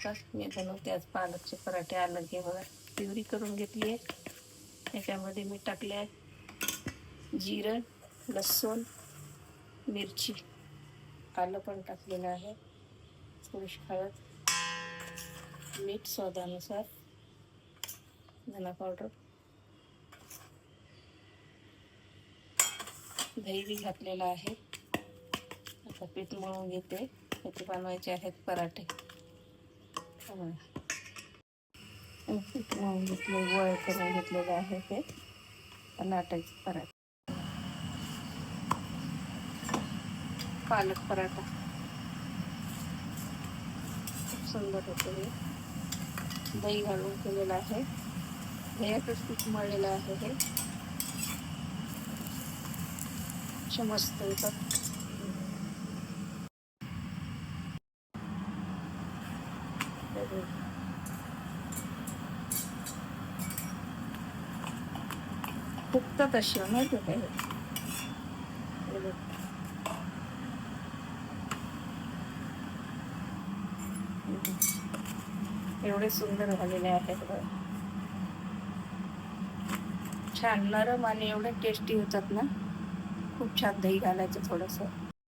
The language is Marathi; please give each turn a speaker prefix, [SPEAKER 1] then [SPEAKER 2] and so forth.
[SPEAKER 1] नमस्कार. मी बनवते आज पालकचे पराठे. आलं हे बघा प्युरी करून घेतली आहे. त्याच्यामध्ये मी टाकले आहे जिरं, लसूण, मिरची, आलं पण टाकलेलं आहे, थोडीशी हळद, मीठ स्वादानुसार, धना पावडर, दही बी घातलेलं आहे. आता पीठ मळून घेते. त्याचे बनवायचे आहेत पराठे. पीठ मळून घेतले, गोळे करून घेतलेले आहे ते लाटायचे पराठे. पालक पराठा खूप सुंदर होतो. हे दही घालून केलेलं आहे. दह्यातच पीठ मळलेलं आहे. हे मस्त येतात. फुगतात अशी माहिती आहे का? एवढे सुंदर झालेले आहेत. छान नरम आणि एवढे टेस्टी होतात ना. खूप छान. दही घालायचं थोडंसं.